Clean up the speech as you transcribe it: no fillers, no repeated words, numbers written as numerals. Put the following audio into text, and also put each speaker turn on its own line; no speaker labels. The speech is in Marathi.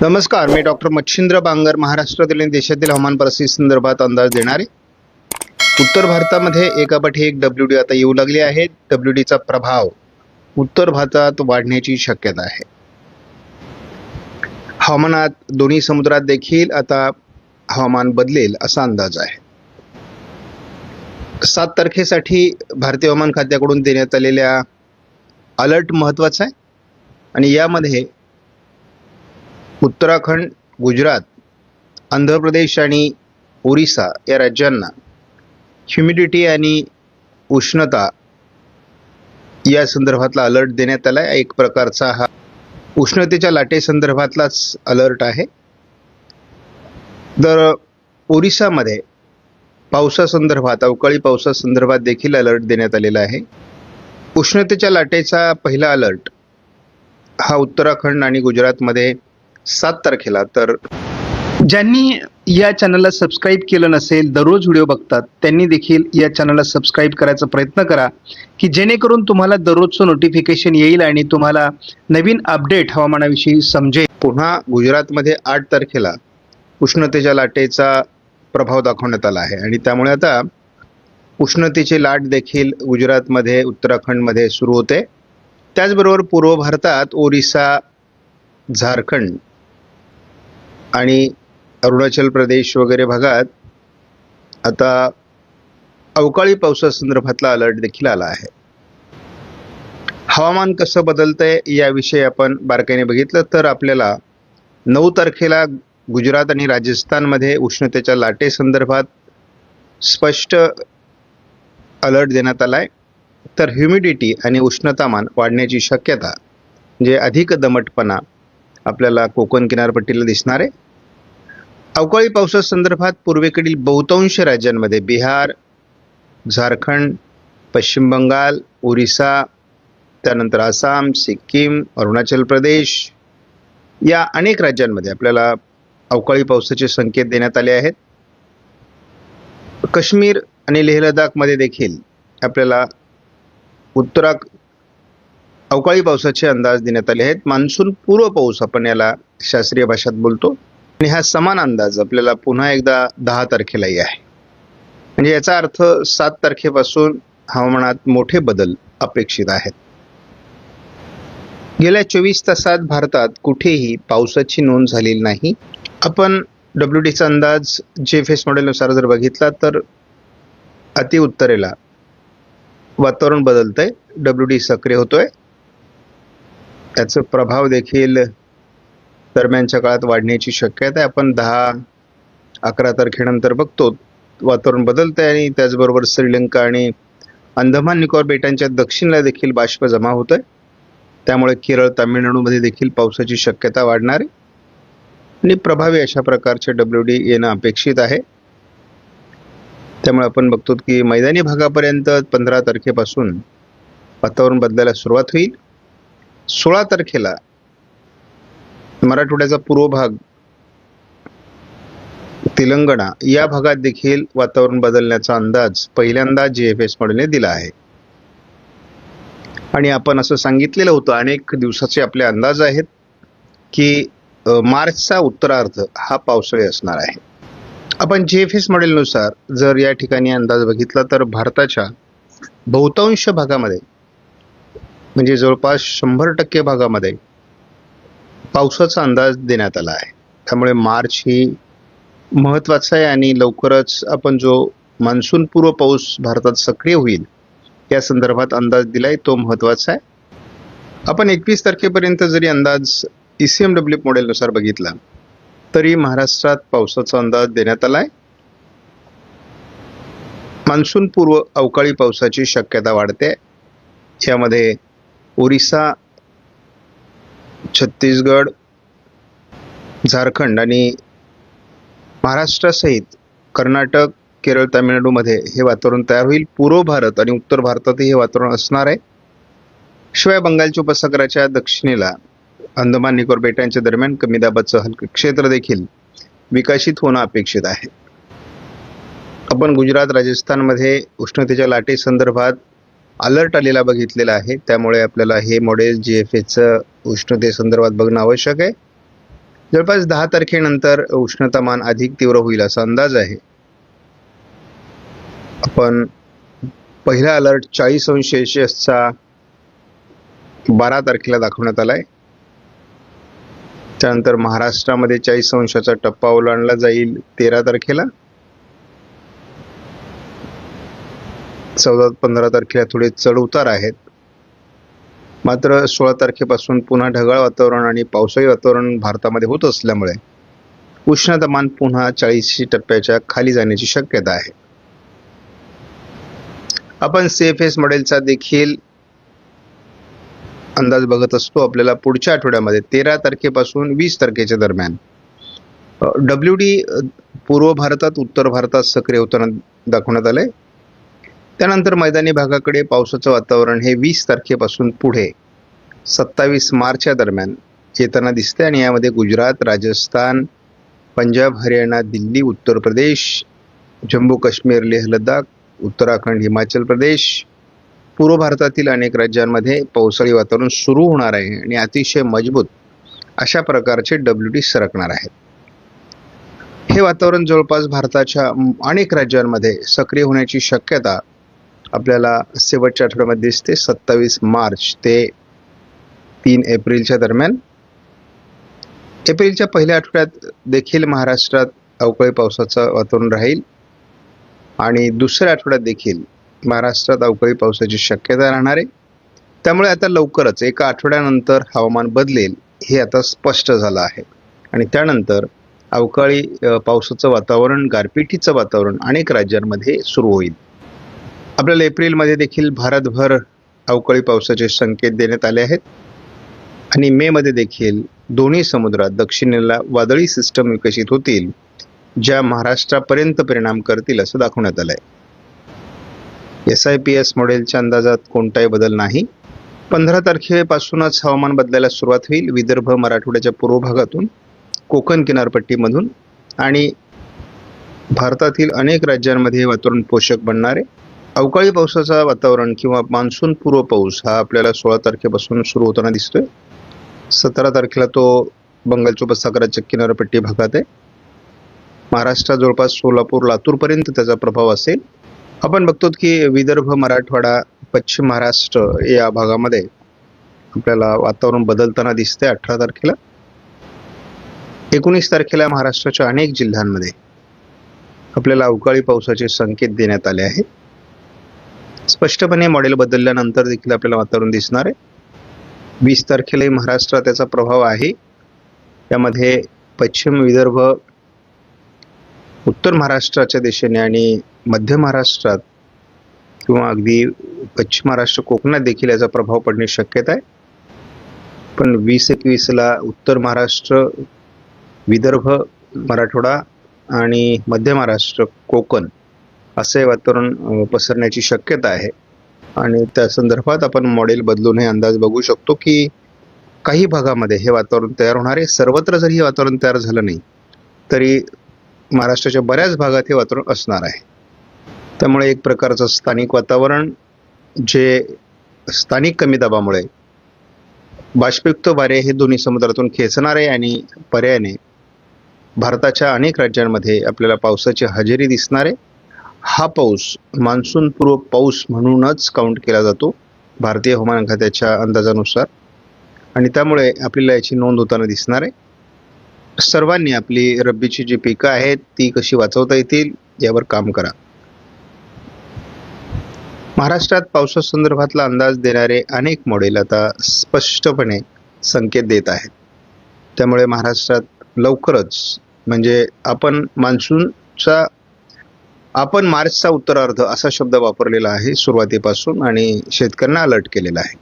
नमस्कार, मी डॉक्टर मच्छिंद्र बांगर महाराष्ट्रातील आणि देशातील हवामान परिस्थिती संदर्भात अंदाज देणारे. उत्तर भारतामध्ये एकापाठी एक WD आता येऊ लागले आहेत. WDचा प्रभाव उत्तर भारतात वाढण्याची शक्यता आहे. हवामानात दोन्ही समुद्रात देखील आता हवामान बदलेल असा अंदाज आहे. 7 तारखेसाठी भारतीय हवामान खात्याकडून देण्यात आलेल्या अलर्ट महत्त्वाचा आहे आणि यामध्ये उत्तराखंड, गुजरात, आंध्र प्रदेश आणि ओरिसा या राज्यांना ह्युमिडिटी आणि उष्णता या संदर्भातला अलर्ट देण्यात आला आहे. एक प्रकारचा हा उष्णतेच्या लाटेसंदर्भातलाच अलर्ट आहे. तर ओरिसामध्ये पावसासंदर्भात, अवकाळी पावसासंदर्भात देखील अलर्ट देण्यात आलेला आहे. उष्णतेच्या लाटेचा पहिला अलर्ट हा उत्तराखंड आणि गुजरातमध्ये 7 तारखेला. तर
ज्यांनी या चॅनलला सबस्क्राईब केलं नसेल, दररोज व्हिडिओ बघतात, त्यांनी देखील या चॅनलला सबस्क्राईब करायचा प्रयत्न करा की जेणेकरून तुम्हाला दररोजचं नोटिफिकेशन येईल आणि तुम्हाला नवीन अपडेट हवामानाविषयी समजेल.
पुन्हा गुजरातमध्ये 8 तारखेला उष्णतेच्या लाटेचा प्रभाव दाखवण्यात आला आहे आणि त्यामुळे आता उष्णतेची लाट देखील गुजरातमध्ये, उत्तराखंडमध्ये सुरू होते. त्याचबरोबर पूर्व भारतात ओरिसा, झारखंड आणि अरुणाचल प्रदेश वगैरे भागात आता अवकाळी पावसासंदर्भातला अलर्ट देखील आला आहे. हवामान कसं बदलतंय याविषयी आपण बारकाईने बघितलं तर आपल्याला 9 तारखेला गुजरात आणि राजस्थानमध्ये उष्णतेच्या लाटेसंदर्भात स्पष्ट अलर्ट देण्यात आला आहे. तर ह्युमिडिटी आणि उष्णतामान वाढण्याची शक्यता, म्हणजे अधिक दमटपणा आपल्याला कोकण किनारपट्टीला दिसणार आहे. अवकाळी पावसासंदर्भात पूर्वेकडील बहुतांश राज्यांमध्ये बिहार, झारखंड, पश्चिम बंगाल, ओरिसा, त्यानंतर आसाम, सिक्कीम, अरुणाचल प्रदेश या अनेक राज्यांमध्ये आपल्याला अवकाळी पावसाचे संकेत देण्यात आले आहेत. काश्मीर आणि लेह लडाखमध्ये देखील आपल्याला अवकाळी पावसाचे अंदाज देण्यात आले आहेत. मान्सून पूर्व पाऊस आपण याला शास्त्रीय भाषेत बोलतो आणि हा समान अंदाज आपल्याला पुन्हा एकदा 10 तारखेलाही आहे. म्हणजे याचा अर्थ 7 तारखेपासून हवामानात मोठे बदल अपेक्षित आहेत. गेल्या 24 तासात भारतात कुठेही पावसाची नोंद झालेली नाही. आपण WDचा अंदाज GFS मॉडेलनुसार जर बघितला तर अति उत्तरेला वातावरण बदलतंय, WD सक्रिय होतोय. त्याचा प्रभाव देखील दरम्यानच्या काळात वाढण्याची शक्यता आहे. आपण 10-11 तारखेनंतर बघतो वातावरण बदलतंय आणि त्याचबरोबर श्रीलंका आणि अंदमान निकोबार बेटांच्या दक्षिणेला देखील बाष्प जमा होतोय. त्यामुळे केरळ, तामिळनाडूमध्ये देखील पावसाची शक्यता वाढणार आहे आणि प्रभावी अशा प्रकारचे WD येणं अपेक्षित आहे. त्यामुळे आपण बघतो की मैदानी भागापर्यंत 15 तारखेपासून वातावरण बदलायला सुरुवात होईल. 16 तारखेला मराठवाड्याचा पूर्व भाग, तेलंगणा या भागात देखील वातावरण बदलण्याचा अंदाज पहिल्यांदा GFS मॉडेलने दिला आहे. आणि आपण असं सांगितलेलं होतं, अनेक दिवसाचे आपले अंदाज आहेत की मार्चचा उत्तरार्ध हा पावसाळी असणार आहे. आपण GFS मॉडेलनुसार जर या ठिकाणी अंदाज बघितला तर भारताच्या बहुतांश भागामध्ये, म्हणजे जवळपास 100% भागामध्ये पावसाचा अंदाज देण्यात आला आहे. त्यामुळे मार्च ही महत्त्वाचा आहे आणि लवकरच आपण जो मान्सून पूर्व पाऊस भारतात सक्रिय होईल या संदर्भात अंदाज दिलाय तो महत्त्वाचा आहे. आपण 21 तारखेपर्यंत जरी अंदाज ECMW मॉडेलनुसार बघितला तरी महाराष्ट्रात पावसाचा अंदाज देण्यात आला आहे. मान्सून पूर्व अवकाळी पावसाची शक्यता वाढते. यामध्ये ओरिसा, छत्तीसगड, झारखंड आणि महाराष्ट्रासहित कर्नाटक, केरळ, तामिळनाडूमध्ये हे वातावरण तयार होईल. पूर्व भारत आणि उत्तर भारतातही हे वातावरण असणार आहे. शिवाय बंगालच्या उपसागराच्या दक्षिणेला अंदमान निकोबार बेटांच्या दरम्यान कमी दाबाचं हलकं क्षेत्र देखील विकसित होणं अपेक्षित आहे. आपण गुजरात, राजस्थानमध्ये उष्णतेच्या लाटेसंदर्भात अलर्ट आलेला बघितलेला आहे. त्यामुळे आपल्याला हे मॉडेल GFSचं उष्णतेसंदर्भात बघणं आवश्यक आहे. जवळपास 10 तारखेनंतर उष्णतामान अधिक तीव्र होईल असा अंदाज आहे. आपण पहिला अलर्ट 40 अंश सेल्सिअसचा 12 तारखेला दाखवण्यात आलाय. त्यानंतर महाराष्ट्रामध्ये 40 अंशाचा टप्पा ओलांडला जाईल 13 तारखेला. 14-15 तारखेला थोडे चढ उतार आहेत. मात्र 16 तारखेपासून पुन्हा ढगाळ वातावरण आणि पावसाळी वातावरण भारतामध्ये होत असल्यामुळे उष्णतामान पुन्हा 40 टप्प्याच्या खाली जाण्याची शक्यता आहे. आपण CFS मॉडेलचा देखील अंदाज बघत असतो. आपल्याला पुढच्या आठवड्यामध्ये 13 तारखेपासून 20 तारखेच्या दरम्यान WD पूर्व भारतात उत्तर भारतात सक्रिय होताना दाखवण्यात आलंय. त्यानंतर मैदानी भागाकडे पावसाचं वातावरण हे 20 तारखेपासून पुढे 27 मार्चच्या दरम्यान येताना दिसते आणि यामध्ये गुजरात, राजस्थान, पंजाब, हरियाणा, दिल्ली, उत्तर प्रदेश, जम्मू काश्मीर, लेह लडाख, उत्तराखंड, हिमाचल प्रदेश, पूर्व भारतातील अनेक राज्यांमध्ये पावसाळी वातावरण सुरू होणार आहे आणि अतिशय मजबूत अशा प्रकारचे WD सरकणार आहेत. हे वातावरण जवळपास भारताच्या अनेक राज्यांमध्ये सक्रिय होण्याची शक्यता आपल्याला शेवटच्या आठवड्यामध्ये दिसते. 27 मार्च ते 3 एप्रिलच्या दरम्यान. एप्रिलच्या पहिल्या आठवड्यात देखील महाराष्ट्रात अवकाळी पावसाचं वातावरण राहील आणि दुसऱ्या आठवड्यात देखील महाराष्ट्रात अवकाळी पावसाची शक्यता राहणार आहे. त्यामुळे आता लवकरच एका आठवड्यानंतर हवामान बदलेल हे आता स्पष्ट झालं आहे आणि त्यानंतर अवकाळी पावसाचं वातावरण, गारपिटीचं वातावरण अनेक राज्यांमध्ये सुरू होईल. आपल्याला एप्रिलमध्ये देखील भारतभर अवकाळी पावसाचे संकेत देण्यात आले आहेत आणि मे मध्ये देखील दोन्ही समुद्रात दक्षिणेला वादळी सिस्टम विकसित होतील ज्या महाराष्ट्रापर्यंत परिणाम करतील असं दाखवण्यात आलंय. SIPS मॉडेलच्या अंदाजात कोणताही बदल नाही. 15 तारखेपासूनच हवामान बदलायला सुरुवात होईल. विदर्भ, मराठवाड्याच्या पूर्व भागातून, कोकण किनारपट्टीमधून आणि भारतातील अनेक राज्यांमध्ये हे वातावरण पोषक बनणार आहे. अवकाळी पावसाचा वातावरण किंवा मान्सून पूर्व पाऊस हा आपल्याला 16 तारखेपासून सुरू होताना दिसतोय. 17 तारखेला तो बंगालच्या उपसागराच्या किनारपट्टी भागात आहे. महाराष्ट्रात जवळपास सोलापूर, लातूरपर्यंत त्याचा प्रभाव असेल. आपण बघतो की विदर्भ, मराठवाडा, पश्चिम महाराष्ट्र या भागामध्ये आपल्याला वातावरण बदलताना दिसते 18 तारखेला. 19 तारखेला महाराष्ट्राच्या अनेक जिल्ह्यांमध्ये आपल्याला अवकाळी पावसाचे संकेत देण्यात आले आहेत. स्पष्टपणे मॉडेल बदलल्यानंतर देखील आपल्याला वातावरण दिसणार आहे. 20 तारखेलाही महाराष्ट्रात त्याचा प्रभाव आहे. यामध्ये पश्चिम विदर्भ, उत्तर महाराष्ट्राच्या दिशेने आणि मध्य महाराष्ट्रात किंवा अगदी पश्चिम महाराष्ट्र, कोकणात देखील याचा प्रभाव पडण्याची शक्यता आहे. पण 20-21ला उत्तर महाराष्ट्र, विदर्भ, मराठवाडा आणि मध्य महाराष्ट्र, कोकण असे वातावरण पसरण्याची शक्यता आहे आणि त्या संदर्भात आपण मॉडेल बदलून हे अंदाज बघू शकतो की काही भागामध्ये हे वातावरण तयार होणार आहे. सर्वत्र जरी हे वातावरण तयार झालं नाही तरी महाराष्ट्राच्या बऱ्याच भागात हे वातावरण असणार आहे. त्यामुळे एक प्रकारचं स्थानिक वातावरण जे स्थानिक कमी दाबामुळे बाष्पयुक्त वारे हे दोन्ही समुद्रातून खेचणार आहे आणि पर्यायाने भारताच्या अनेक राज्यांमध्ये आपल्याला पावसाची हजेरी दिसणार आहे. हा पाऊस मान्सून पूर्व पाऊस म्हणूनच काउंट केला जातो भारतीय हवामान खात्याच्या अंदाजानुसार आणि त्यामुळे आपल्याला याची नोंद होताना दिसणार आहे. सर्वांनी आपली रब्बीची जी पिकं आहेत ती कशी वाचवता येतील यावर काम करा. महाराष्ट्रात पावसासंदर्भातला अंदाज देणारे अनेक मॉडेल आता स्पष्टपणे संकेत देत आहेत. त्यामुळे महाराष्ट्रात लवकरच म्हणजे आपण मार्चचा उत्तरार्ध असा शब्द वापरलेला आहे सुरुवातीपासून आणि शेतकऱ्यांना अलर्ट केलेला आहे.